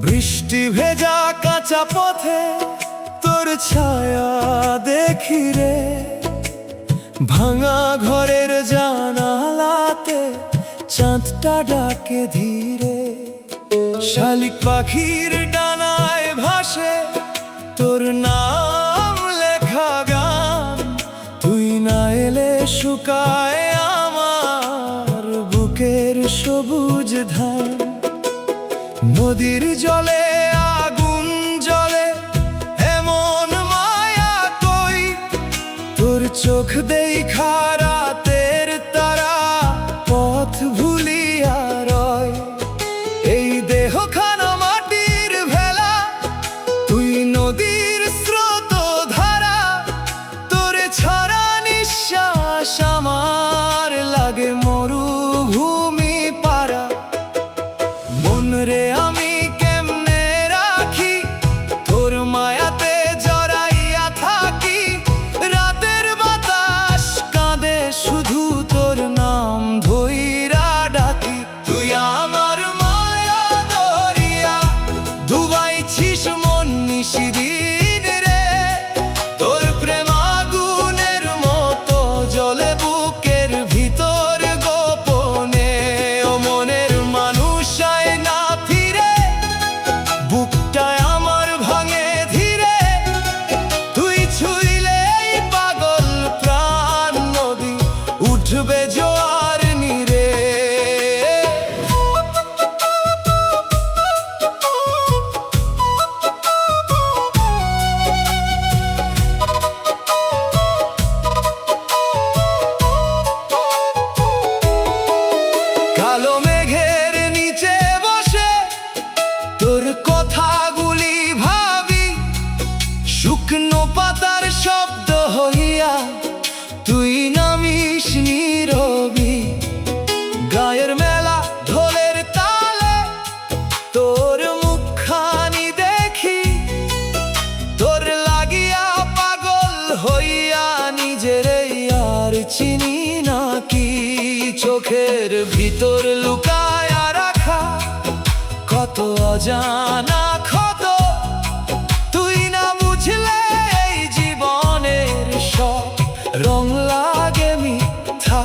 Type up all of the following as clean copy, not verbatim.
বৃষ্টি ভেজা কাঁচা পথে তোর ছায়া দেখি রে, ভাঙা ঘরের জানালাতে চাঁদটা ডাকে ধীরে। শালিক পাখির ডানায় ভাসে তোর নাম লেখা গান, তুই না এলে শুকায় আমার বুকের সবুজ ধান। নদীর জলে আগুন জ্বলে এমন মায়া কই, তোর চোখ দেখা রাতের তারা পথ ভুলিয়া রয়। এই দেহখানা মাটির ভেলা, তুই নদীর স্রোত ধারা, তোরে ছাড়া নিঃশ্বাস আমার লাগে মরুভূমি পারা। মন রে আমি কেমনে রাখি তোর মায়াতে জড়াইয়া থাকি, রাতের বাতাস কাঁদে শুধু তোর নাম ধইরা ডাকি। তুই আমার মায়া দরিয়া, ডুবাইছিস মন নিশিদিন রে, তোর প্রেম আগুনের মতো জ্বলে বুকের ভিতর গোপনে। ও মনের মানুষ আয় না ফিরে, বুকটায় আমার ভাঙে ধীরে, তুই ছুঁইলেই পাগল প্রাণ নদী উঠবে জোয়ার নীরে। কালো মেঘের নিচে বসে তোর কথাগুলি ভাবি, শুকনো পাতার শব্দ হইয়া তুই নামিস নীরবি। গায়ের মেলা ঢোলের তালে তোর মুখখানি দেখি, তোর লাগিয়া পাগল হইয়া নিজেরই আর চিনি নাকি। চোখের ভিতর লুকায়া রাখা কত অজানা ক্ষত, তুই না বুঝলে এই জীবনের সব রং লাগে মিথ্যা।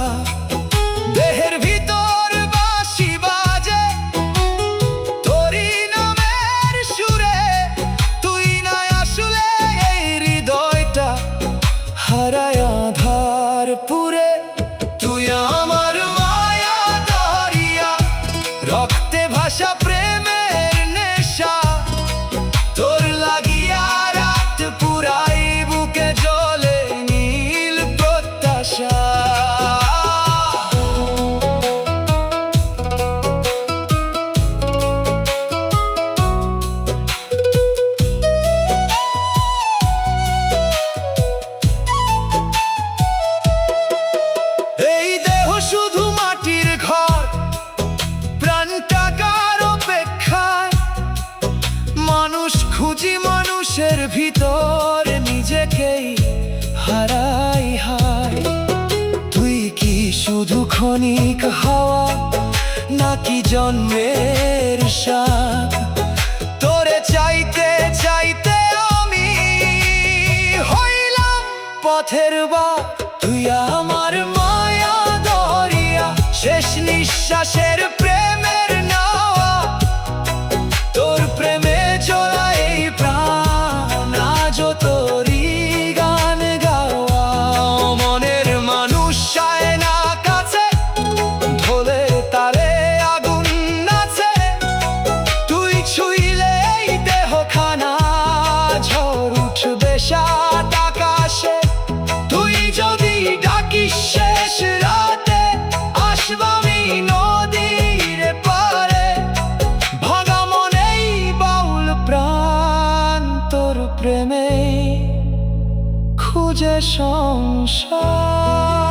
দেহের ভিতর বাঁশি বাজে তোরই নামের সুরে, তুই না আসলে এই হৃদয়টা হারায় আধার পুরে। তুই আমার মায়া দরিয়া, রক্তে ভাষা প্রেমের নেশা, তোর লাগিয়া রাত পুরাই বুকে জ্বলে নীল প্রত্যাশা। এই দেহ শুধু মাটির ঘর, প্রাণটা কার অপেক্ষায়, মানুষ খুঁজি মানুষের ভিতর নিজেকেই হারাই হায়। তুই কি শুধু ক্ষণিক হাওয়া নাকি জন্মের স্বাদ, তোরে চাইতে চাইতে আমি হইলাম পথের বাদ। তুই আমার মায়া দরিয়া, শেষ নিঃশ্বাসের প্রেমের নাওয়া, তোর প্রেমে চলা এই প্রাণ আজও তোরই গান গাওয়া। মনের মানুষ আয় না কাছে, ঢোলে তারে আগুন নাচে, তুই ছুঁইলেই দেহখানা ঝড় উঠবে সাত আকাশে। তুই যদি ডাকিস শেষ রাতে, আসব আমি নদী খুঁজে সংসার।